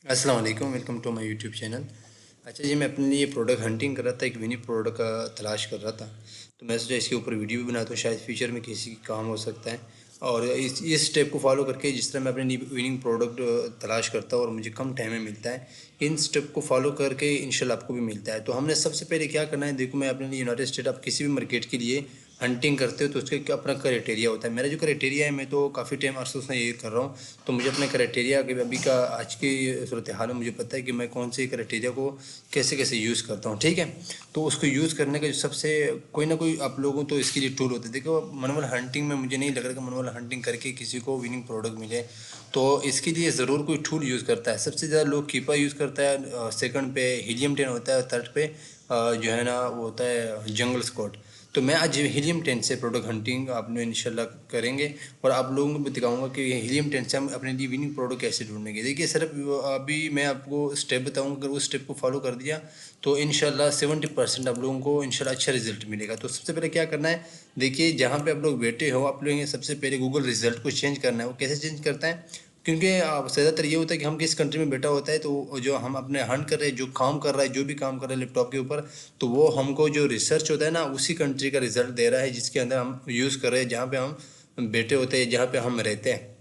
अस्सलाम वालेकुम, welcome to my YouTube channel. अच्छा जी, मैं अपने लिए प्रोडक्ट हंटिंग कर रहा था, एक विनिंग प्रोडक्ट का तलाश कर रहा था। तो मैं सोचा इसके ऊपर वीडियो भी बनाता हूँ, शायद फ्यूचर में किसी के काम हो सकता है। और इस स्टेप को फॉलो करके जिस तरह मैं अपने लिए विनिंग प्रोडक्ट तलाश करता हूँ और मुझे कम टाइम में मिलता है, इन स्टेप को फॉलो करके इंशाल्लाह आपको भी मिलता है। तो हमने सबसे पहले क्या करना है, देखो मैं अपने लिए यूनाइटेड स्टेट, आप किसी भी मार्केट के लिए हंटिंग करते हो तो उसका एक अपना क्राइटेरिया होता है। मेरा जो क्राइटेरिया है, मैं तो काफ़ी टाइम अरसों से ये कर रहा हूँ, तो मुझे अपने क्राइटेरिया के अभी का आज की सूरत हाल में मुझे पता है कि मैं कौन से क्राइटेरिया को कैसे कैसे यूज़ करता हूँ, ठीक है। तो उसको यूज़ करने का जो सबसे कोई ना कोई आप लोगों तो इसके लिए टूल होते हैं। देखो, मैनुअल हंटिंग में मुझे नहीं लग रहा कि मैनुअल हंटिंग करके किसी को विनिंग प्रोडक्ट मिले, तो इसके लिए ज़रूर कोई टूल यूज़ करता है। सबसे ज़्यादा लोग कीपा यूज़ करता है, सेकंड पे हीलियम 10 होता है, थर्ड पे जो है ना वो होता है जंगल स्क्वाड। तो मैं आज हीलियम 10 से प्रोडक्ट हंटिंग आप लोग इंशाल्लाह करेंगे और आप लोगों को भी दिखाऊंगा कि हीलियम 10 से हम अपने लिए विनिंग प्रोडक्ट कैसे ढूंढेंगे। देखिए सिर्फ अभी मैं आपको स्टेप बताऊंगा, अगर उस स्टेप को फॉलो कर दिया तो इंशाल्लाह 70% आप लोगों को इंशाल्लाह अच्छा रिजल्ट मिलेगा। तो सबसे पहले क्या करना है, देखिए जहाँ पे आप लोग बैठे हो, आप लोग सबसे पहले गूगल रिजल्ट को चेंज करना है। वो कैसे चेंज करता है, क्योंकि ज़्यादातर ये होता है कि हम किस कंट्री में बैठा होता है, तो जो हम अपने हंट कर रहे हैं, जो काम कर रहा है, जो भी काम कर रहा है लैपटॉप के ऊपर, तो वो हमको जो रिसर्च होता है ना, उसी कंट्री का रिजल्ट दे रहा है जिसके अंदर हम यूज़ कर रहे हैं, जहाँ पे हम बैठे होते हैं, जहाँ पे हम रहते हैं।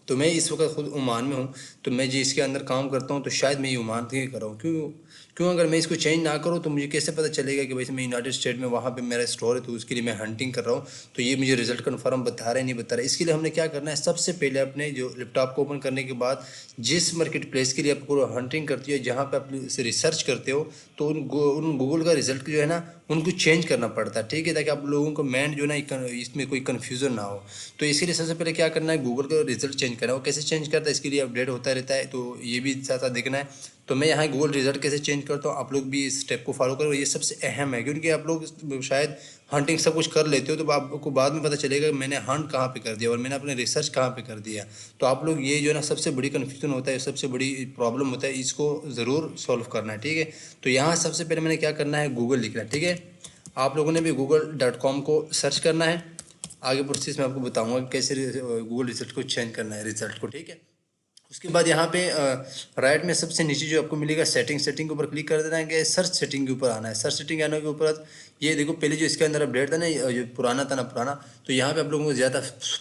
तो मैं इस वक्त खुद ओमान में हूँ, तो मैं जिसके अंदर काम करता हूँ, तो शायद मैं ये ओमान से ही कर रहा हूँ। क्यों क्यों अगर मैं इसको चेंज ना करूँ तो मुझे कैसे पता चलेगा कि भाई मैं यूनाइटेड स्टेट में वहाँ पे मेरा स्टोर है, तो उसके लिए मैं हंटिंग कर रहा हूँ, तो ये मुझे रिजल्ट कन्फर्म बता रहा है नहीं बता रहा है। इसके लिए हमने क्या करना है, सबसे पहले अपने जो लैपटॉप को ओपन करने के बाद जिस मार्केट प्लेस के लिए आपको हंटिंग करती है, जहाँ पे आप इसे रिसर्च करते हो, तो उन गूगल का रिजल्ट जो है ना, उनको चेंज करना पड़ता है, ठीक है, ताकि आप लोगों को मैंड जो है ना इसमें कोई कन्फ्यूज़न ना हो। तो इसके लिए सबसे पहले क्या करना है, गूगल का रिजल्ट चेंज करना है। वो कैसे चेंज करता है, इसके लिए अपडेट होता रहता है, तो ये भी साथ साथ देखना है। तो मैं यहाँ गूगल रिजल्ट कैसे चेंज करता हूँ, आप लोग भी इस स्टेप को फॉलो करो, ये सबसे अहम है। क्योंकि आप लोग शायद हंटिंग सब कुछ कर लेते हो, तो आपको बाद में पता चलेगा कि मैंने हंट कहाँ पे कर दिया और मैंने अपने रिसर्च कहाँ पे कर दिया। तो आप लोग ये जो है ना सबसे बड़ी कन्फ्यूजन होता है, सबसे बड़ी प्रॉब्लम होता है, इसको ज़रूर सॉल्व करना है, ठीक है। तो यहाँ सबसे पहले मैंने क्या करना है, गूगल लिखना है, ठीक है। आप लोगों ने भी google.com को सर्च करना है। आगे प्रोसेस मैं आपको बताऊंगा कि कैसे गूगल रिजल्ट को चेंज करना है, रिजल्ट को, ठीक है। उसके बाद यहाँ पे राइट में सबसे नीचे जो आपको मिलेगा सेटिंग, सेटिंग के ऊपर क्लिक कर देना है कि सर्च सेटिंग के ऊपर आना है। सर्च सेटिंग आने के ऊपर ये देखो, पहले जो इसके अंदर अपडेट था ना, जो पुराना था ना पुराना, तो यहाँ पे आप लोगों को ज़्यादा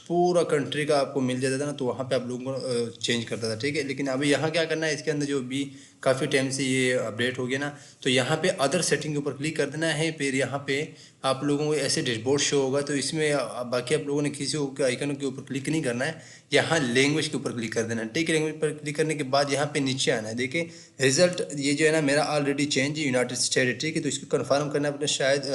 पूरा कंट्री का आपको मिल जाता था ना, तो वहाँ पे आप लोगों को चेंज करता था, ठीक है। लेकिन अभी यहाँ क्या करना है, इसके अंदर जो भी काफ़ी टाइम से ये अपडेट हो गया ना, तो यहाँ पे अदर सेटिंग के ऊपर क्लिक कर देना है। फिर यहाँ पे आप लोगों को ऐसे डैशबोर्ड शो होगा, तो इसमें बाकी आप लोगों ने किसी के आइकन के ऊपर क्लिक नहीं करना है, यहाँ लैंग्वेज के ऊपर क्लिक कर देना है, ठीक है। लैंग्वेज पर क्लिक करने के बाद यहाँ पे नीचे आना है। देखिए रिजल्ट ये जो है ना मेरा ऑलरेडी चेंज यूनाइटेड स्टेट है, ठीक है। तो इसको कंफर्म करना है अपने, शायद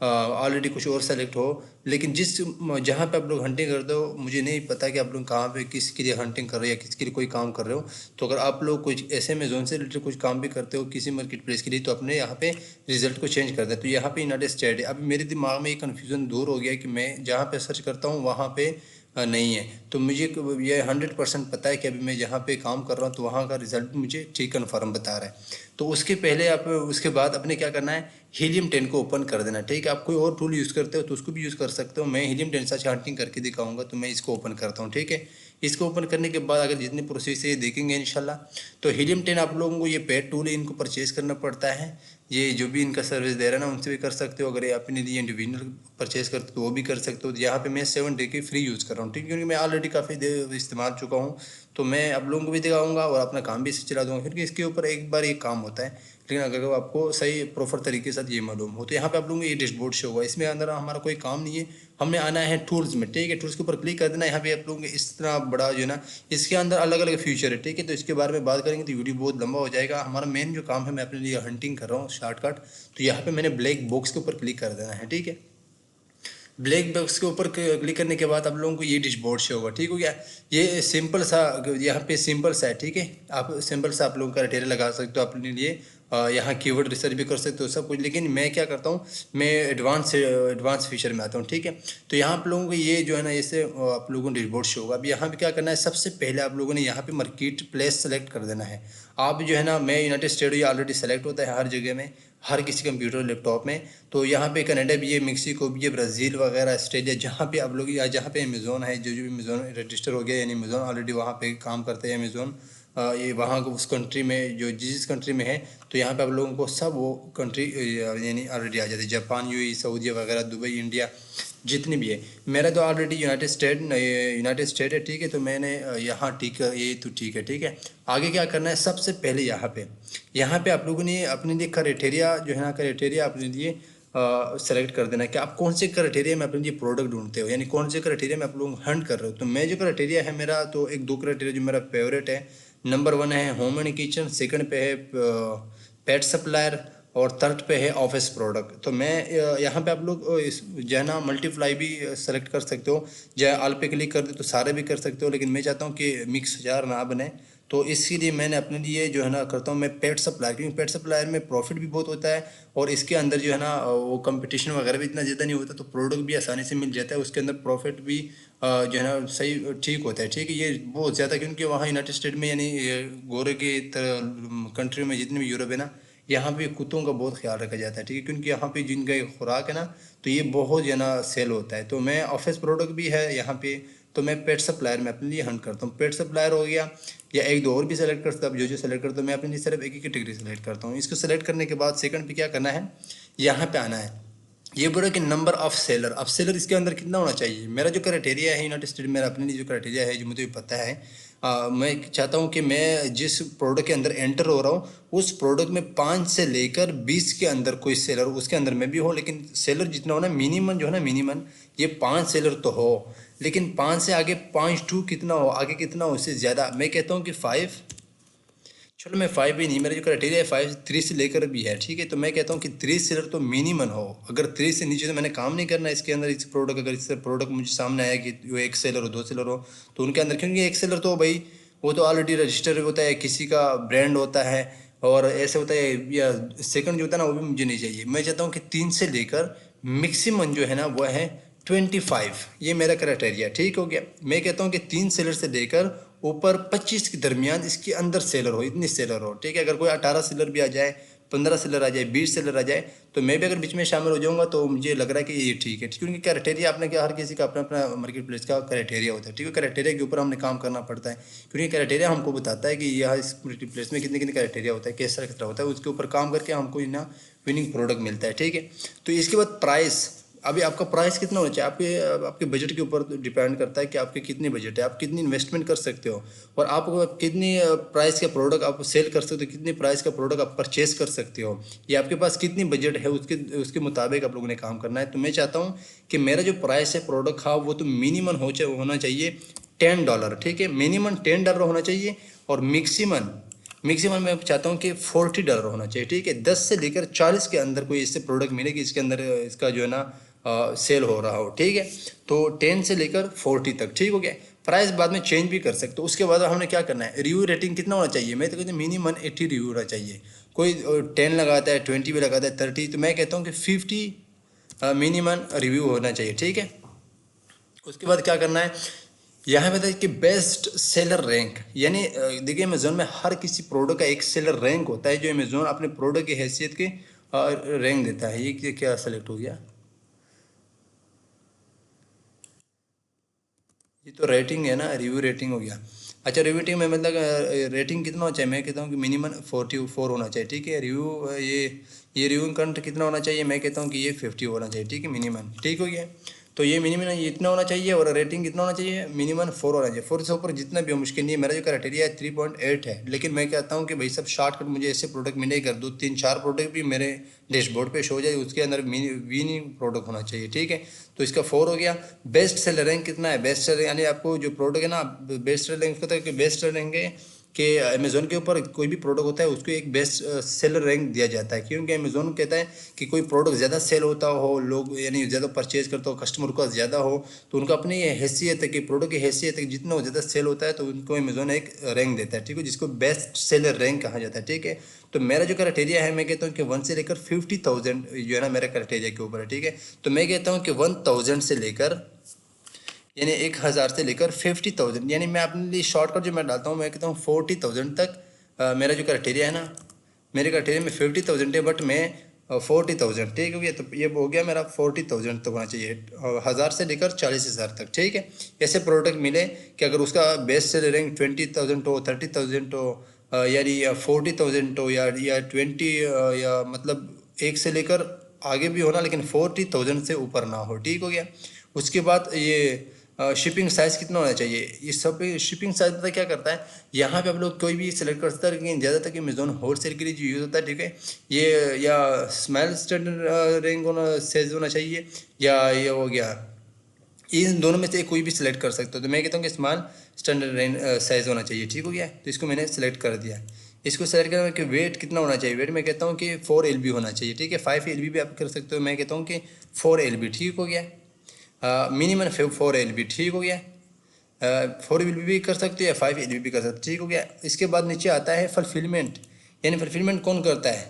ऑलरेडी कुछ और सेलेक्ट हो, लेकिन जहाँ पे आप लोग हंटिंग करते हो, मुझे नहीं पता कि आप लोग कहाँ पे किसके लिए हंटिंग कर रहे हो या किसके लिए कोई काम कर रहे हो। तो अगर आप लोग कुछ ऐसे में जोन से रिलेटेड कुछ काम भी करते हो किसी मार्केट प्लेस के लिए, तो अपने यहाँ पे रिजल्ट को चेंज कर दें। तो यहाँ पे यूनाइटेड स्टेट है। अभी मेरे दिमाग में ये कन्फ्यूज़न दूर हो गया कि मैं जहाँ पे सर्च करता हूँ वहाँ पे नहीं है। तो मुझे ये 100% पता है कि अभी मैं जहाँ पे काम कर रहा हूँ, तो वहाँ का रिजल्ट मुझे ठीक कन्फर्म बता रहा है। तो उसके पहले आप उसके बाद अपने क्या करना है, हीलियम 10 को ओपन कर देना, ठीक है। आप कोई और टूल यूज़ करते हो तो उसको भी यूज़ कर सकते हो। मैं हीलियम 10 से हंटिंग करके दिखाऊंगा, तो मैं इसको ओपन करता हूँ, ठीक है। इसको ओपन करने के बाद अगर जितने प्रोसेस है देखेंगे इंशाल्लाह, तो हीलियम 10 आप लोगों को ये पेड टूल है, इनको परचेज़ करना पड़ता है। ये जो भी इनका सर्विस दे रहा है ना, उनसे भी कर सकते हो। अगर ये अपने लिए इंडिविजुअल परचेज़ करते हो तो वो भी कर सकते हो। यहाँ पे मैं 7 डे की फ्री यूज़ कर रहा हूँ, ठीक है, क्योंकि मैं ऑलरेडी काफ़ी देर इस्तेमाल चुका हूँ। तो मैं आप लोगों को भी दिखाऊंगा और अपना काम भी इसे चला दूंगा, क्योंकि इसके ऊपर एक बार ये काम होता है, लेकिन अगर आपको सही प्रॉपर तरीके के साथ ये मालूम हो। तो यहाँ पे आप लोगों को ये डैशबोर्ड शो होगा, इसमें अंदर हमारा कोई काम नहीं है, हमने आना है टूल्स में, ठीक है। टूल्स के ऊपर क्लिक कर देना। यहाँ पे आप लोगों को इस तरह बड़ा जो है ना, इसके अंदर अलग अलग फीचर है, ठीक है। तो इसके बारे में बात करेंगे तो वीडियो बहुत लंबा हो जाएगा। हमारा मेन जो काम है, मैं अपने लिए हंटिंग कर रहा हूँ शॉर्टकट। तो यहाँ पे मैंने ब्लैक बॉक्स के ऊपर क्लिक कर देना है, ठीक है। ब्लैक बॉक्स के ऊपर क्लिक करने के बाद आप लोगों को ये डैशबोर्ड शो होगा, ठीक हो गया। ये सिंपल सा, यहाँ पे सिंपल सा है, ठीक है। आप सिंपल सा आप लोगों का क्राइटेरिया लगा सकते हो अपने लिए। यहाँ कीवर्ड रिसर्च भी कर सकते हो सब कुछ, लेकिन मैं क्या करता हूँ, मैं एडवांस फीचर में आता हूँ, ठीक है। तो यहाँ आप लोगों को ये जो है ना, इससे आप लोगों को डैशबोर्ड शो होगा। अब यहाँ पे क्या करना है, सबसे पहले आप लोगों ने यहाँ पे मार्केट प्लेस सेलेक्ट कर देना है। आप जो है ना, मैं यूनाइटेड स्टेट, ये ऑलरेडी सेलेक्ट होता है हर जगह में, हर किसी कंप्यूटर लैपटॉप में। तो यहाँ पे कनाडा भी है, मेक्सिको भी है, ब्राज़ील वगैरह, ऑस्ट्रेलिया, जहाँ पे आप लोग या जहाँ पे अमेज़ोन है, जो भी अमेज़ोन रजिस्टर हो गया, यानी अमेज़ोन ऑलरेडी वहाँ पे काम करते हैं, अमेज़ोन ये वहाँ को उस कंट्री में जो जिस कंट्री में है, तो यहाँ पे आप लोगों को सब वो कंट्री यानी ऑलरेडी आ जाती है। जापान, यूएई, सऊदी वगैरह, दुबई, इंडिया, जितनी भी है। मेरा तो ऑलरेडी यूनाइटेड स्टेट है, ठीक है। तो मैंने यहाँ ठीक है, ये तो ठीक है, ठीक है। आगे क्या करना है, सबसे पहले यहाँ पे आप लोगों ने अपने लिए क्राइटेरिया जो है ना, क्राइटेरिया अपने लिए सेलेक्ट कर देना कि आप कौन से क्राइटेरिया में अपने लिए प्रोडक्ट ढूंढते हो, यानी कौन से क्राइटेरिया में आप लोग हंट कर रहे हो। तो मैं जो क्राइटेरिया है मेरा, तो एक दो क्राइटेरिया जो मेरा फेवरेट है। नंबर 1 है होम एंड किचन, सेकंड पे है पेट सप्लायर, और थर्ड पे है ऑफिस प्रोडक्ट। तो मैं यहाँ पे आप लोग जो है ना मल्टीप्लाई भी सेलेक्ट कर सकते हो, चाहे ऑल पे क्लिक कर दे तो सारे भी कर सकते हो, लेकिन मैं चाहता हूँ कि मिक्स जार ना बने। तो इसके लिए मैंने अपने लिए जो है ना करता हूँ मैं पेट सप्लायर, क्योंकि पेट सप्लायर में प्रॉफिट भी बहुत होता है, और इसके अंदर जो है ना वो कंपटीशन वगैरह भी इतना ज़्यादा नहीं होता, तो प्रोडक्ट भी आसानी से मिल जाता है, उसके अंदर प्रॉफिट भी जो है ना सही ठीक होता है, ठीक है। ये बहुत ज़्यादा, क्योंकि वहाँ यूनाइटेड स्टेट में यानी गोरे के कंट्री में जितनी भी यूरोप है ना, यहाँ पे कुत्तों का बहुत ख्याल रखा जाता है, ठीक है, क्योंकि यहाँ पे जिनका ये खुराक है ना, तो ये बहुत जो है ना सेल होता है। तो मैं ऑफिस प्रोडक्ट भी है यहाँ पे, तो मैं पेट सप्लायर में अपने लिए हंट करता हूँ। पेट सप्लायर हो गया, या एक दो और भी सेलेक्ट करता हूँ, जो सेलेक्ट करता हूँ मैं अपने लिए सिर्फ एक ही कैटेगरी सेलेक्ट करता हूँ। इसको सेलेक्ट करने के बाद सेकंड पे क्या करना है, यहाँ पे आना है। ये बोला कि नंबर ऑफ सेलर, अब सेलर इसके अंदर कितना होना चाहिए। मेरा जो क्राइटेरिया है यूनाइटेड स्टेट, मेरा अपने लिए जो क्राइटेरिया है, जो मुझे पता है, मैं चाहता हूँ कि मैं जिस प्रोडक्ट के अंदर एंटर हो रहा हूँ, उस प्रोडक्ट में 5 से लेकर 20 के अंदर कोई सेलर, उसके अंदर मैं भी हो, लेकिन सेलर जितना हो ना मिनिमम, जो है ना मिनिमम ये 5 सेलर तो हो, लेकिन 5 से आगे 5 टू कितना हो, आगे कितना हो, उससे ज़्यादा। मैं कहता हूँ कि 5, चलो मैं 5 भी नहीं, मेरा जो क्राइटेरिया है 5, 3 से लेकर भी है, ठीक है। तो मैं कहता हूँ कि 3 सेलर तो मिनिमम हो, अगर 3 से नीचे तो मैंने काम नहीं करना इसके अंदर। इस प्रोडक्ट, अगर इस प्रोडक्ट मुझे सामने आया कि वो 1 सेलर हो, 2 सेलर हो, तो उनके अंदर, क्योंकि 1 सेलर तो भाई वो तो ऑलरेडी रजिस्टर होता है, किसी का ब्रांड होता है, और ऐसे होता है, या सेकंड जो होता है ना, वो भी मुझे नहीं चाहिए। मैं चाहता हूँ कि 3 से लेकर मैक्सिमम जो है ना वो है 25, ये मेरा क्राइटेरिया, ठीक हो गया। मैं कहता हूँ कि 3 सेलर से लेकर ऊपर 25 के दरमियान इसके अंदर सेलर हो, इतनी सेलर हो, ठीक है। अगर कोई 18 सेलर भी आ जाए, 15 सेलर आ जाए, 20 सेलर आ जाए, तो मैं भी अगर बीच में शामिल हो जाऊंगा, तो मुझे लग रहा है कि ये ठीक है, क्योंकि क्राइटेरिया आपने क्या, हर किसी का अपना अपना मार्केट प्लेस का क्राइटेरिया होता है, ठीक है। क्राइटेरिया के ऊपर हमने काम करना पड़ता है, क्योंकि क्राइटेरिया हमको बताता है कि यह इस मार्केट प्लेस में कितने कितने क्राइटेरिया होता है, कैसा कितना होता है, उसके ऊपर काम करके हमको ना विनिंग प्रोडक्ट मिलता है, ठीक है। तो इसके बाद प्राइस, अभी आपका प्राइस कितना होना चाहिए, आपके बजट के ऊपर डिपेंड करता है कि आपके कितनी बजट है, आप कितनी इन्वेस्टमेंट कर सकते हो, और आप कितनी प्राइस का प्रोडक्ट आप सेल कर सकते हो, कितनी प्राइस का प्रोडक्ट आप परचेज कर सकते हो, ये आपके पास कितनी बजट है, उसके उसके मुताबिक आप लोगों ने काम करना है। तो मैं चाहता हूँ कि मेरा जो प्राइस है प्रोडक्ट का, वो तो मिनिमम होना चाहिए $10, ठीक है। मिनिमम $10 होना चाहिए, और मैक्सिमम मैं चाहता हूँ कि $40 होना चाहिए, ठीक है। 10 से लेकर 40 के अंदर कोई इससे प्रोडक्ट मिलेगी, इसके अंदर इसका जो है ना सेल हो रहा हो, ठीक है। तो 10 से लेकर 40 तक, ठीक हो गया। प्राइस बाद में चेंज भी कर सकते हो। उसके बाद हमने क्या करना है, रिव्यू रेटिंग कितना होना चाहिए। मैं तो कहता हूँ मिनिमम 80 रिव्यू होना चाहिए। कोई 10 लगाता है, 20 भी लगाता है, 30, तो मैं कहता हूँ कि 50 मिनिमम रिव्यू होना चाहिए, ठीक है। उसके बाद क्या करना है, यहाँ पे कि बेस्ट सेलर रैंक, यानी देखिए अमेजोन में हर किसी प्रोडक्ट का एक सेलर रैंक होता है, जो अमेजोन अपने प्रोडक्ट की हैसियत के रैंक देता है। ये क्या सेलेक्ट हो गया, ये तो रेटिंग है ना, रिव्यू रेटिंग हो गया। अच्छा, रिव्यू रेटिंग में मतलब रेटिंग कितना होना चाहिए, मैं कहता हूँ कि मिनिमम 44 होना चाहिए, ठीक है। ये रिव्यू कंट कितना होना चाहिए, मैं कहता हूँ कि ये 50 होना चाहिए, ठीक है, मिनिमम, ठीक हो गया। तो ये मिनिमम ये इतना होना चाहिए, और रेटिंग कितना होना चाहिए, मिनिमम 4 होना चाहिए। 4 से ऊपर जितना भी हो मुश्किल नहीं है। मेरा जो क्राइटेरिया है 3.8 है, लेकिन मैं कहता हूँ कि भाई सब शॉर्टकट मुझे ऐसे प्रोडक्ट मिले कर 2 3 4 प्रोडक्ट भी मेरे डैशबोर्ड पे शो हो जाए, उसके अंदर विनिंग प्रोडक्ट होना चाहिए, ठीक है। तो इसका 4 हो गया। बेस्ट सेलर रैंक कितना है, बेस्ट सेलर यानी आपको जो प्रोडक्ट है ना, बेस्ट सेलर रैंक होता है कि बेस्ट सेलर रैंक है कि अमेज़ोन के ऊपर कोई भी प्रोडक्ट होता है उसको एक बेस्ट सेलर रैंक दिया जाता है, क्योंकि अमेज़ोन कहता है कि कोई प्रोडक्ट ज़्यादा सेल होता हो, लोग यानी ज़्यादा परचेज करता हो, कस्टमर को ज़्यादा हो, तो उनका अपनी ये हैसियत है कि प्रोडक्ट की हैसियत है कि जितना ज़्यादा सेल होता है तो उनको अमेज़ोन एक रैंक देता है, ठीक है, जिसको बेस्ट सेलर रैंक कहा जाता है, ठीक है। तो मेरा जो क्राइटेरिया है, मैं कहता हूँ कि 1 से लेकर 50,000 जो है ना मेरा क्राइटेरिया के ऊपर है, ठीक है। तो मैं कहता हूँ कि 1000 से लेकर यानी 1000 से लेकर 50,000, यानी मैं अपने लिए शॉर्टकट जो मैं डालता हूँ, मैं कहता हूँ 40,000 तक मेरा जो क्राइटेरिया है ना, मेरे क्राइटेरिया में 50,000 है, बट मैं 40,000, ठीक हो गया। तो ये हो गया मेरा 40,000 तक होना चाहिए, 1000 से लेकर 40,000 तक, ठीक है। ऐसे प्रोडक्ट मिले कि अगर उसका बेस्ट सेलर रैंक 20,000 हो, 30,000 हो, यानी 40,000 हो, या 20, या मतलब एक से लेकर आगे भी होना, लेकिन 40,000 से ऊपर ना हो, ठीक हो गया। उसके बाद ये शिपिंग साइज़ कितना होना चाहिए, इस सब पे शिपिंग साइज़ पता क्या करता है, यहाँ पे आप लोग कोई भी सिलेक्ट कर सकते हैं, लेकिन ज़्यादातर अमेज़ॉन होल सेल के लिए जो यूज़ होता है, ठीक है, ये या स्मॉल स्टैंडर्ड रेंज होना साइज होना चाहिए, या ये हो गया, इन दोनों में से कोई भी सिलेक्ट कर सकते हो। तो मैं कहता हूँ कि स्मॉल स्टैंडर्ड रेंज साइज़ होना चाहिए, ठीक हो गया। तो इसको मैंने सेलेक्ट कर दिया। इसको सेलेक्ट करने के वेट कितना होना चाहिए, वेट मैं कहता हूँ कि 4 LB होना चाहिए, ठीक है। 5 LB भी आप कर सकते हो, मैं कहता हूँ कि 4 LB ठीक हो गया। मिनिमम 4 LB ठीक हो गया। 4 LB भी कर सकते हो या 5 LB भी कर सकते हो, ठीक हो गया। इसके बाद नीचे आता है फुलफिलमेंट, यानी फुलफिलमेंट कौन करता है।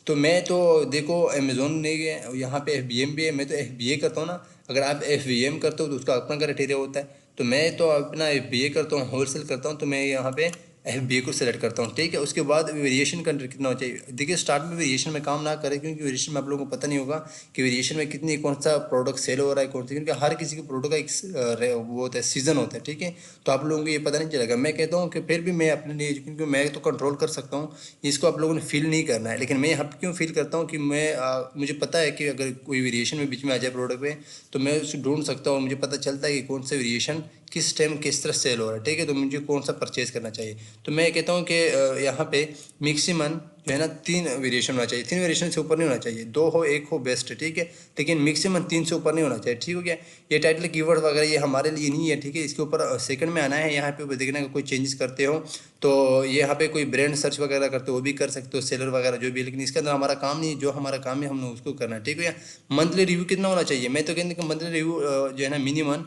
तो मैं तो देखो अमेज़ोन ने यहाँ पे FBM भी है, मैं तो FBA करता हूँ ना। अगर आप FBM करते हो तो उसका अपना क्राइटेरिया होता है, तो मैं तो अपना FBA करता हूँ, होलसेल करता हूँ, तो मैं यहाँ पे FBA को सेलेक्ट करता हूँ, ठीक है। उसके बाद वेरिएशन कंट्री कितना होना चाहिए। देखिए स्टार्ट में वेरिएशन में काम ना करें, क्योंकि वेरिएशन में आप लोगों को पता नहीं होगा कि वेरिएशन में कितनी कौन सा प्रोडक्ट सेल हो रहा है, कौन सा, क्योंकि हर किसी के प्रोडक्ट का एक वो होता है, सीजन होता है, ठीक है। तो आप लोगों को ये पता नहीं चलेगा। मैं कहता हूँ कि फिर भी मैं अपने लिए, क्योंकि मैं तो कंट्रोल कर सकता हूँ, इसको आप लोगों ने फील नहीं करना है। लेकिन मैं यहाँ पे क्यों फील करता हूँ कि मुझे पता है कि अगर कोई वेरिएशन में बीच में आ जाए प्रोडक्ट में, तो मैं उसको ढूंढ सकता हूँ, मुझे पता चलता है कि कौन सा वेरिएशन किस टाइम किस तरह सेल हो रहा है, ठीक है। तो मुझे कौन सा परचेज करना चाहिए। तो मैं कहता हूँ कि यहाँ पे मैक्सिमम जो है ना 3 वेरिएशन होना चाहिए, 3 वेरिएशन से ऊपर नहीं होना चाहिए, 2 हो 1 हो बेस्ट है, ठीक है। लेकिन मैक्सिमम 3 से ऊपर नहीं होना चाहिए, ठीक हो गया। ये टाइटल कीवर्ड वगैरह ये हमारे लिए नहीं है, ठीक है। इसके ऊपर सेकंड में आना है, यहाँ पे देखना है कोई चेंजेस करते हो तो यहाँ पे कोई ब्रांड सर्च वगैरह करते हो वो भी कर सकते हो, सेलर वगैरह जो भी, लेकिन इसके अंदर हमारा काम नहीं है, जो हमारा काम है हमने उसको करना है, ठीक है। मंथली रिव्यू कितना होना चाहिए, मैं तो कहते हैं कि मंथली रिव्यू जो है ना मिनिमम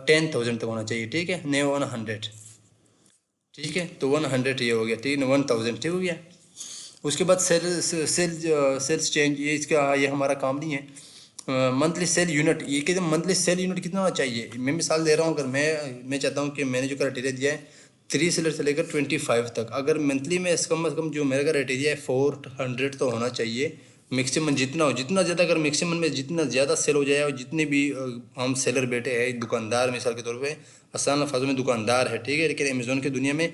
10,000 तक होना चाहिए, ठीक है, नहीं 100, ठीक है। तो 100 ये हो गया, ठीक है, 1,000 ठीक हो गया। उसके बाद सेल्स चेंज, ये इसका ये हमारा काम नहीं है। मंथली सेल यूनिट, ये कहते हैं मंथली सेल यूनिट कितना होना चाहिए। मैं मिसाल दे रहा हूँ, अगर मैं चाहता हूँ कि मैंने जो क्राइटेरिया दिया है 3 सेलर से लेकर 25 तक, अगर मंथली में कम से कम जो मेरा क्राइटेरिया है 400 तो होना चाहिए मैक्सिमम, जितना हो जितना ज़्यादा, अगर मैक्सिमम में जितना ज़्यादा सेल हो जाए, और जितने भी हम सेलर बैठे हैं, दुकानदार मिसाल के तौर पे आसान लफ्ज़ों में दुकानदार है, ठीक है, लेकिन अमेज़ोन की दुनिया में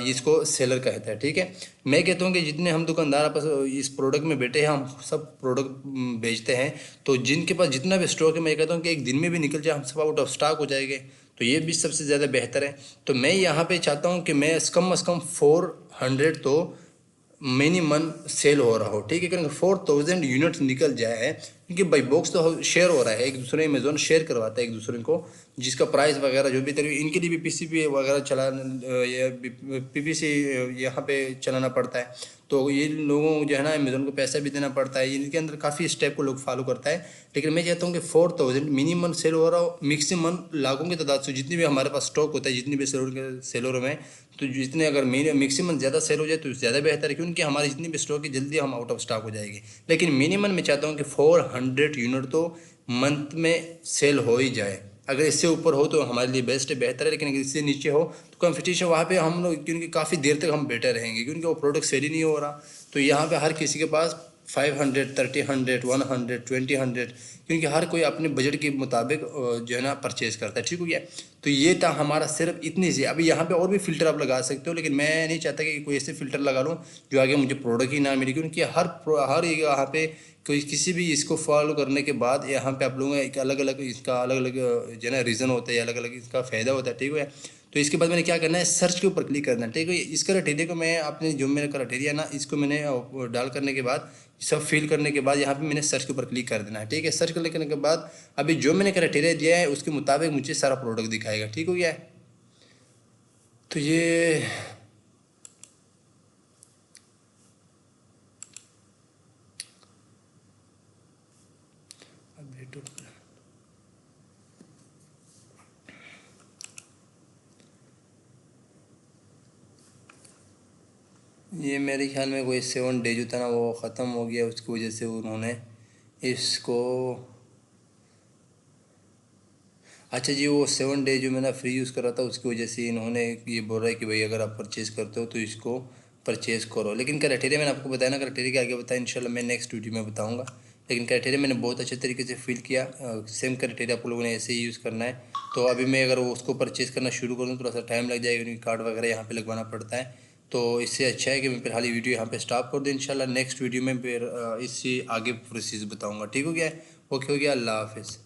इसको सेलर कहता है, ठीक है। मैं कहता हूँ कि जितने हम दुकानदार आपस इस प्रोडक्ट में बैठे हैं, हम सब प्रोडक्ट बेचते हैं, तो जिनके पास जितना भी स्टॉक है, मैं कहता हूँ कि एक दिन में भी निकल जाए, हम सब आउट ऑफ स्टॉक हो जाएंगे, तो ये भी सबसे ज़्यादा बेहतर है। तो मैं यहाँ पे चाहता हूँ कि मैं कम से कम 400 तो मिनिमम सेल हो रहा हो, ठीक है। क्योंकि 4,000 यूनिट निकल जाए, क्योंकि बाई बॉक्स तो शेयर हो रहा है, एक दूसरे अमेजोन शेयर करवाता है एक दूसरे को, जिसका प्राइस वगैरह जो भी तरीके, इनके लिए भी PCP वगैरह चला या PPC यहाँ पे चलाना पड़ता है। तो ये लोगों को जो है ना अमेजोन को पैसा भी देना पड़ता है, इनके अंदर काफ़ी स्टेप को लोग फॉलो करता है। लेकिन मैं चाहता हूँ कि 4,000 मिनिमम सेल हो रहा हो, मैक्सिमम लाखों की तादाद से जितनी भी हमारे पास स्टॉक होता है, जितनी भी सेलरों में, तो जितने अगर मैक्सिमम ज़्यादा सेल हो जाए तो ज़्यादा बेहतर है, क्योंकि हमारी जितनी भी स्टॉक है जल्दी हम आउट ऑफ स्टॉक हो जाएगी। लेकिन मिनिमम मैं चाहता हूँ कि 400 यूनिट तो मंथ में सेल हो ही जाए। अगर इससे ऊपर हो तो हमारे लिए बेस्ट है, बेहतर है, लेकिन अगर इससे नीचे हो तो कंपटीशन वहाँ पे हम लोग, क्योंकि काफ़ी देर तक हम बैठे रहेंगे, क्योंकि वो प्रोडक्ट सेल ही नहीं हो रहा। तो यहाँ पे हर किसी के पास 500, 30, 100, 100, 20, क्योंकि हर कोई अपने बजट के मुताबिक जो है ना परचेज़ करता है, ठीक हो गया। तो ये था हमारा सिर्फ इतनी सी। अभी यहाँ पे और भी फ़िल्टर आप लगा सकते हो, लेकिन मैं नहीं चाहता कि कोई ऐसे फ़िल्टर लगा लूँ जो आगे मुझे प्रोडक्ट ही ना मिले, क्योंकि हर एक यहाँ पे कोई किसी भी इसको फॉलो करने के बाद यहाँ पे आप लोगों का एक अलग अलग इसका अलग अलग जो है ना रीज़न होता है, अलग अलग इसका फ़ायदा होता है, ठीक है। तो इसके बाद मैंने क्या करना है, सर्च के ऊपर क्लिक करना है, ठीक है। इस क्राइटेरिया को मैं अपने जो मेरा क्राइटेरिया ना, इसको मैंने डाल करने के बाद, सब फिल करने के बाद यहाँ पे मैंने सर्च के ऊपर क्लिक कर देना है, ठीक है। सर्च करने के बाद अभी जो मैंने क्राइटेरिया दिया है उसके मुताबिक मुझे सारा प्रोडक्ट दिखाएगा, ठीक हो गया है। तो ये ये मेरे ख्याल में कोई 7 डे जो था ना वो ख़त्म हो गया, उसकी वजह से उन्होंने इसको, अच्छा जी, वो 7 डे जो मैंने फ्री यूज़ कर रहा था उसकी वजह से इन्होंने ये बोल रहा है कि भाई अगर आप परचेज़ करते हो तो इसको परचेज़ करो। लेकिन क्राइटेरिया मैंने आपको बताया ना, क्राइटेरिया के आगे बताया इंशाल्लाह मैं नेक्स्ट वीडियो में बताऊँगा। लेकिन क्राइटेरिया मैंने बहुत अच्छे तरीके से फिल किया। सेम क्राइटेरिया आप लोगों ने ऐसे ही यूज़ करना है। तो अभी मैं अगर वो उसको परचेज़ करना शुरू करूँ थोड़ा सा टाइम लग जाएगा, क्योंकि कार्ड वगैरह यहाँ पे लगवाना पड़ता है। तो इससे अच्छा है कि मैं फिलहाल ये वीडियो यहाँ पे स्टॉप कर दूँ। इंशाल्लाह नेक्स्ट वीडियो में फिर इससे आगे प्रोसेस बताऊँगा। ठीक हो गया है? ओके हो गया। अल्लाह हाफ़िज़।